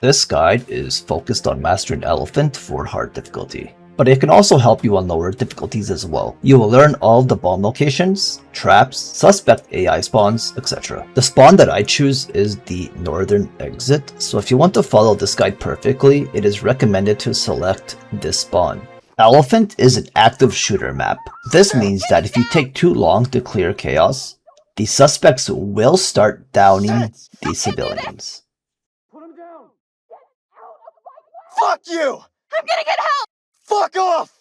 This guide is focused on mastering Elephant for hard difficulty, but it can also help you on lower difficulties as well. You will learn all of the bomb locations, traps, suspect AI spawns, etc. The spawn that I choose is the northern exit, so if you want to follow this guide perfectly, it is recommended to select this spawn. Elephant is an active shooter map. This means that if you take too long to clear chaos, the suspects will start downing the civilians. Fuck you! I'm gonna get help! Fuck off!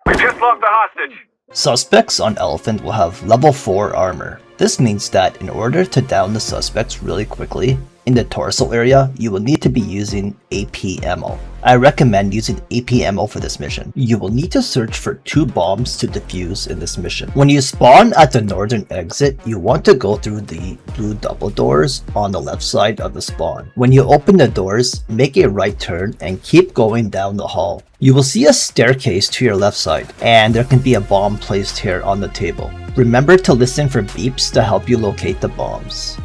We just lost the hostage! Suspects on Elephant will have level 4 armor. This means that in order to down the suspects really quickly, in the torso area, you will need to be using AP ammo. I recommend using AP ammo for this mission. You will need to search for 2 bombs to defuse in this mission. When you spawn at the northern exit, you want to go through the blue double doors on the left side of the spawn. When you open the doors, make a right turn and keep going down the hall. You will see a staircase to your left side, and there can be a bomb placed here on the table. Remember to listen for beeps to help you locate the bombs.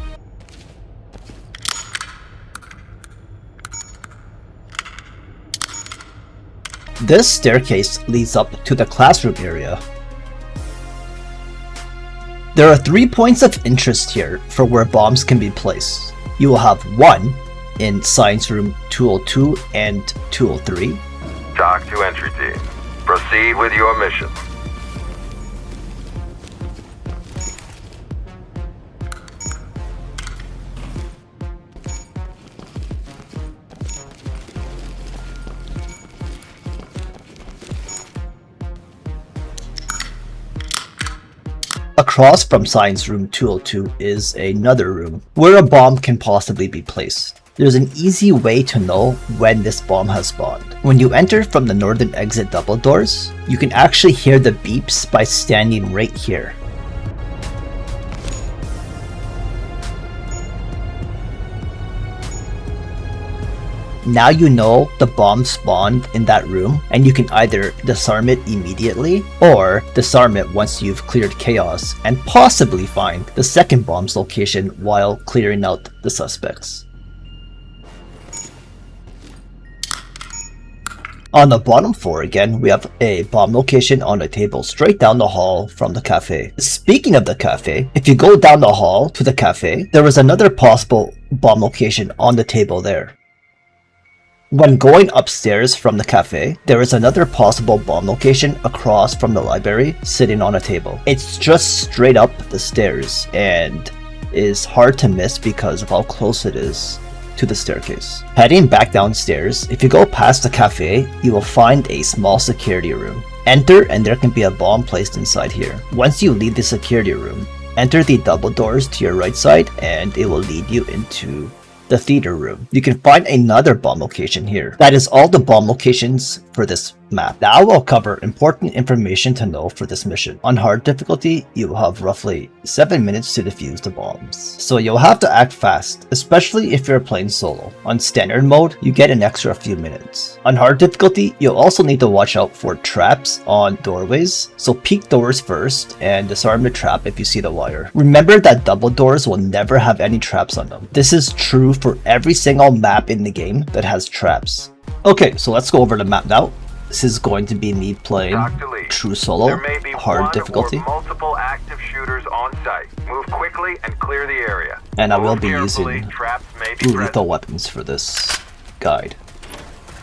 This staircase leads up to the classroom area. There are 3 points of interest here for where bombs can be placed. You will have 1 in Science Room 202 and 203. Talk to entry team. Proceed with your mission. Across from Science Room 202 is another room where a bomb can possibly be placed. There's an easy way to know when this bomb has spawned. When you enter from the northern exit double doors, you can actually hear the beeps by standing right here. Now you know the bomb spawned in that room, and you can either disarm it immediately or disarm it once you've cleared chaos and possibly find the second bomb's location while clearing out the suspects. On the bottom floor again, we have a bomb location on a table straight down the hall from the cafe. Speaking of the cafe, if you go down the hall to the cafe, there is another possible bomb location on the table there. When going upstairs from the cafe, there is another possible bomb location across from the library sitting on a table. It's just straight up the stairs and is hard to miss because of how close it is to the staircase. Heading back downstairs, if you go past the cafe, you will find a small security room. Enter and there can be a bomb placed inside here. Once you leave the security room, enter the double doors to your right side and it will lead you into the theater room. You can find another bomb location here. That is all the bomb locations for this map. Now I'll cover important information to know for this mission. On hard difficulty, you will have roughly 7 minutes to defuse the bombs. So you'll have to act fast, especially if you're playing solo. On standard mode, you get an extra few minutes. On hard difficulty, you'll also need to watch out for traps on doorways, so peek doors first and disarm the trap if you see the wire. Remember that double doors will never have any traps on them. This is true for every single map in the game that has traps. Okay, so let's go over the map now. This is going to be me playing true solo, There may be hard one difficulty. Or multiple active shooters on site. Move quickly and clear the area. And I will Move be carefully, using traps may be lethal present. weapons for this guide.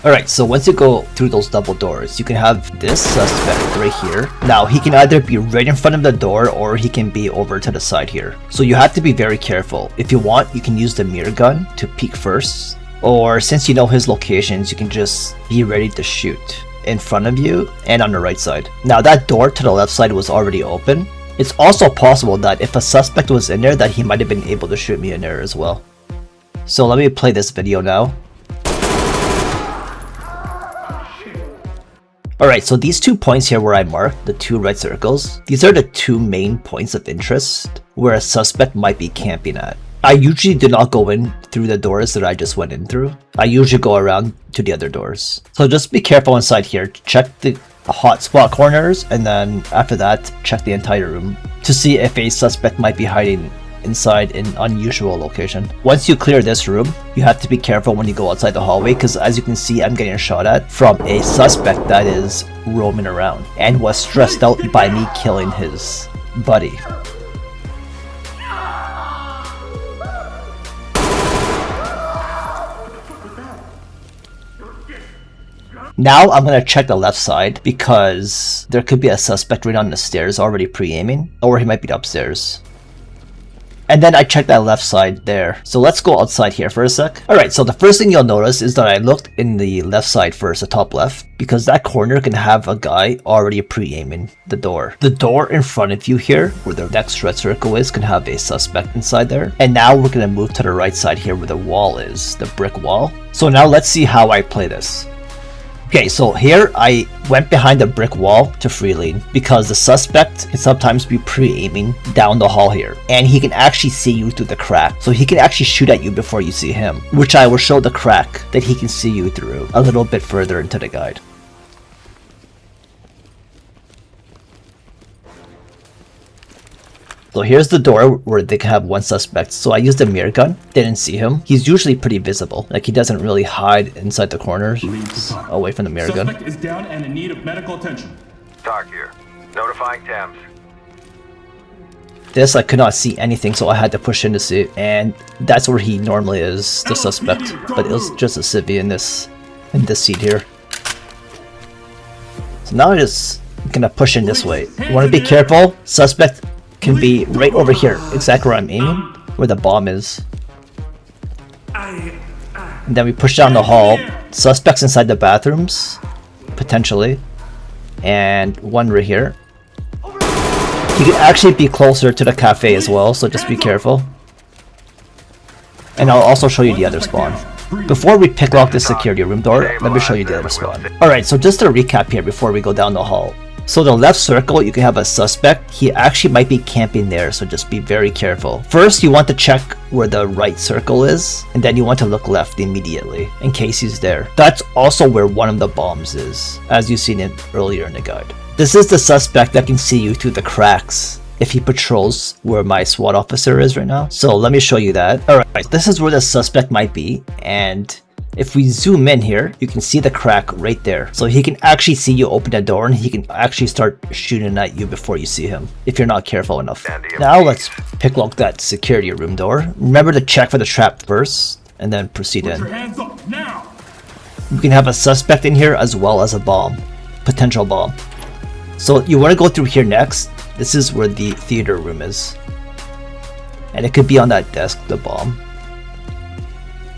Alright, so once you go through those double doors, you can have this suspect right here. Now, he can either be right in front of the door or he can be over to the side here. So you have to be very careful. If you want, you can use the mirror gun to peek first. Or since you know his locations, you can just be ready to shoot in front of you and on the right side. Now, that door to the left side was already open. It's also possible that if a suspect was in there, that he might have been able to shoot me in there as well. So let me play this video now. Alright, so these 2 points here where I marked, the 2 red circles, these are the 2 main points of interest where a suspect might be camping at. I usually do not go in through the doors that I just went in through. I usually go around to the other doors. So just be careful inside here. Check the hotspot corners, and then after that, check the entire room to see if a suspect might be hiding inside an unusual location. Once you clear this room, you have to be careful when you go outside the hallway because as you can see, I'm getting shot at from a suspect that is roaming around and was stressed out by me killing his buddy. Now I'm gonna check the left side because there could be a suspect right on the stairs already pre-aiming, or he might be upstairs. And then I checked that left side there. So let's go outside here for a sec. Alright, so the first thing you'll notice is that I looked in the left side first, the top left, because that corner can have a guy already pre-aiming the door. The door in front of you here, where the next red circle is, can have a suspect inside there. And now we're gonna move to the right side here where the wall is, the brick wall. So now let's see how I play this. Okay, so here I went behind the brick wall to free lead because the suspect can sometimes be pre-aiming down the hall here and he can actually see you through the crack. So he can actually shoot at you before you see him, which I will show the crack that he can see you through a little bit further into the guide. So here's the door where they can have one suspect. So I used a mirror gun, didn't see him. He's usually pretty visible. Like he doesn't really hide inside the corners away from the mirror gun. Suspect is down and in need of medical attention. Talk here. Notifying Thames. This I could not see anything, so I had to push in to see. And that's where he normally is, the suspect. But it was just a civvy in this seat here. So now I'm just gonna push in this way. You wanna be careful. Suspect can be right over here, exactly where I'm aiming, where the bomb is. And then we push down the hall. Suspects inside the bathrooms, potentially. And one right here. He could actually be closer to the cafe as well, so just be careful. And I'll also show you the other spawn. Before we pick lock the security room door, let me show you the other spawn. Alright, so just a recap here before we go down the hall. So the left circle, you can have a suspect. He actually might be camping there, so just be very careful. First, you want to check where the right circle is, and then you want to look left immediately, in case he's there. That's also where one of the bombs is, as you've seen it earlier in the guide. This is the suspect that can see you through the cracks if he patrols where my SWAT officer is right now. So let me show you that. Alright, this is where the suspect might be, and if we zoom in here, you can see the crack right there. So he can actually see you open the door and he can actually start shooting at you before you see him, if you're not careful enough. Now let's pick lock that security room door. Remember to check for the trap first and then proceed in. Put your hands up now. You can have a suspect in here as well as a bomb, potential bomb. So you want to go through here next. This is where the theater room is. And it could be on that desk, the bomb.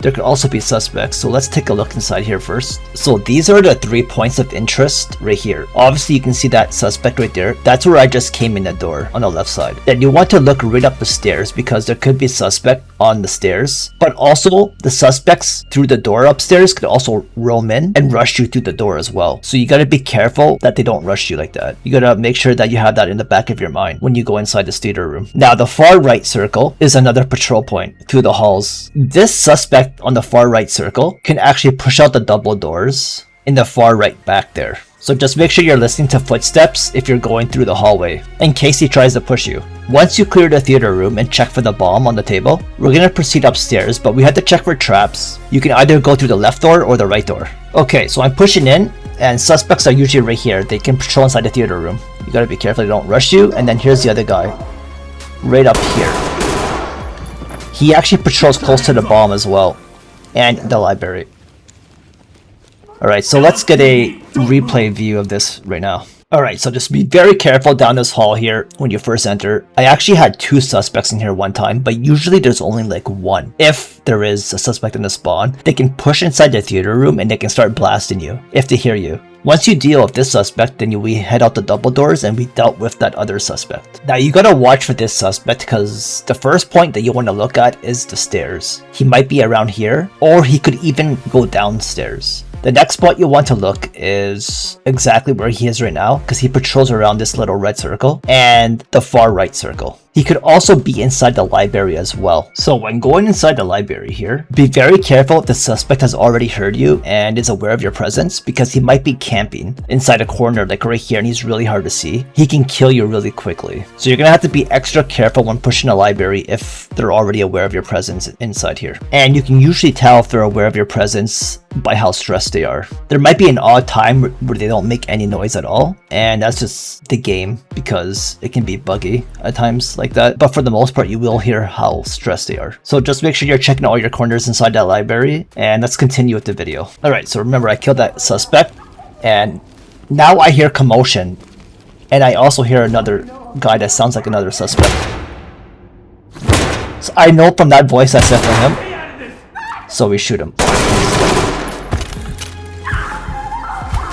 There could also be suspects, so let's take a look inside here first. So these are the 3 points of interest right here. Obviously you can see that suspect right there. That's where I just came in the door on the left side. Then you want to look right up the stairs because there could be a suspect on the stairs. But also the suspects through the door upstairs could also roam in and rush you through the door as well. So you gotta be careful that they don't rush you like that. You gotta make sure that you have that in the back of your mind when you go inside this theater room. Now the far right circle is another patrol point through the halls. This suspect on the far right circle can actually push out the double doors in the far right back there. So just make sure you're listening to footsteps if you're going through the hallway, in case he tries to push you. Once you clear the theater room and check for the bomb on the table, we're gonna proceed upstairs, but we have to check for traps. You can either go through the left door or the right door. Okay, so I'm pushing in, and suspects are usually right here. They can patrol inside the theater room. You gotta be careful they don't rush you, and then here's the other guy, right up here. He actually patrols close to the bomb as well, and the library. Alright, so let's get a replay view of this right now. Alright, so just be very careful down this hall here when you first enter. I actually had 2 suspects in here one time, but usually there's only like 1. If there is a suspect in the spawn, they can push inside the theater room and they can start blasting you if they hear you. Once you deal with this suspect, then we head out the double doors and we dealt with that other suspect. Now you gotta watch for this suspect because the first point that you want to look at is the stairs. He might be around here, or he could even go downstairs. The next spot you want to look is exactly where he is right now because he patrols around this little red circle and the far right circle. He could also be inside the library as well. So when going inside the library here, be very careful if the suspect has already heard you and is aware of your presence, because he might be camping inside a corner like right here and he's really hard to see. He can kill you really quickly. So you're gonna have to be extra careful when pushing a library if they're already aware of your presence inside here. And you can usually tell if they're aware of your presence by how stressed they are. There might be an odd time where they don't make any noise at all, and that's just the game because it can be buggy at times like that. But for the most part, you will hear how stressed they are. So just make sure you're checking all your corners inside that library, and let's continue with the video. Alright, so remember I killed that suspect, and now I hear commotion, and I also hear another guy that sounds like another suspect. So I know from that voice that's definitely him, so we shoot him.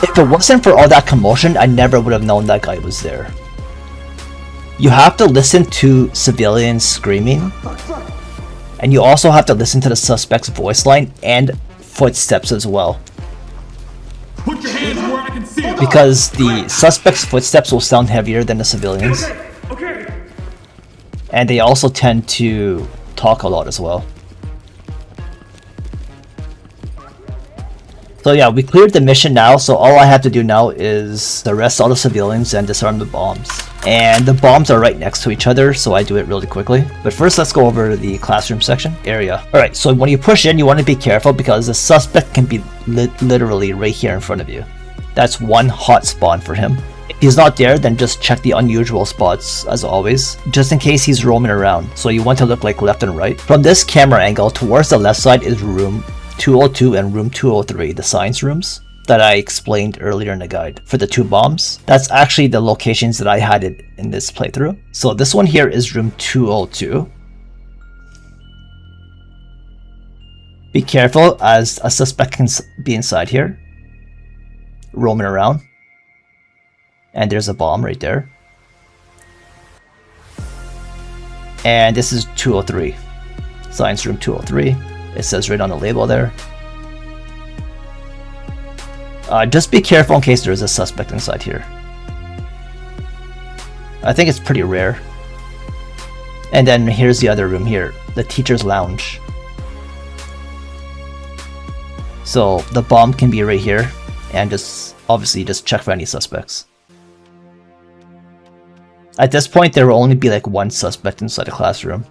If it wasn't for all that commotion, I never would have known that guy was there. You have to listen to civilians screaming, and you also have to listen to the suspect's voice line and footsteps as well. Put your hands where I can see them. Because the suspect's footsteps will sound heavier than the civilians. Okay. And they also tend to talk a lot as well. So yeah, we cleared the mission now, so all I have to do now is arrest all the civilians and disarm the bombs. And the bombs are right next to each other, so I do it really quickly. But first, let's go over the classroom section area. Alright, so when you push in, you want to be careful because the suspect can be literally right here in front of you. That's one hot spawn for him. If he's not there, then just check the unusual spots as always, just in case he's roaming around. So you want to look like left and right. From this camera angle, towards the left side is room 202 and room 203, the science rooms that I explained earlier in the guide for the 2 bombs. That's actually the locations that I had it in this playthrough. So this one here is room 202. Be careful as a suspect can be inside here, roaming around. And there's a bomb right there. And this is 203, science room 203. It says right on the label there. Just be careful in case there is a suspect inside here. I think it's pretty rare. And then here's the other room here, the teacher's lounge. So the bomb can be right here, and just obviously just check for any suspects. At this point, there will only be like 1 suspect inside the classroom.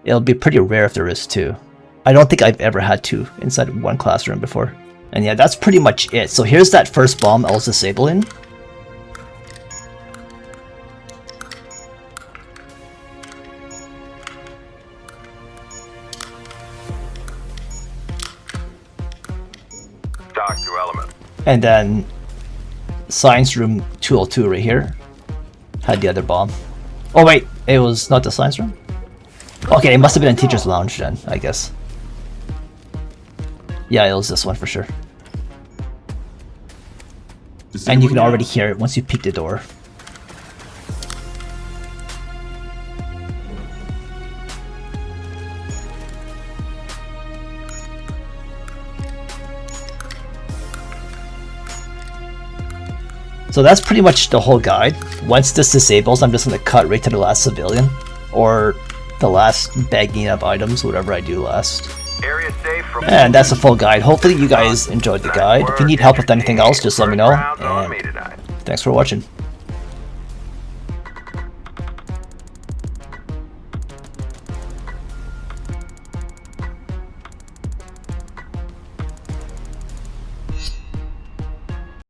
It'll be pretty rare if there is 2. I don't think I've ever had 2 inside 1 classroom before. And yeah, that's pretty much it. So here's that first bomb I was disabling. Talk to element. And then science room 202 right here had the other bomb. Oh wait, it was not the science room? Okay, it must have been in teacher's lounge then, I guess. Yeah, it was this one for sure. And you can already hear it once you peek the door. So that's pretty much the whole guide. Once this disables, I'm just going to cut right to the last civilian, or the last bagging of items, whatever I do last. Area safe from And that's the full guide. Hopefully you guys enjoyed the guide. If you need help with anything else, just let me know. And thanks for watching.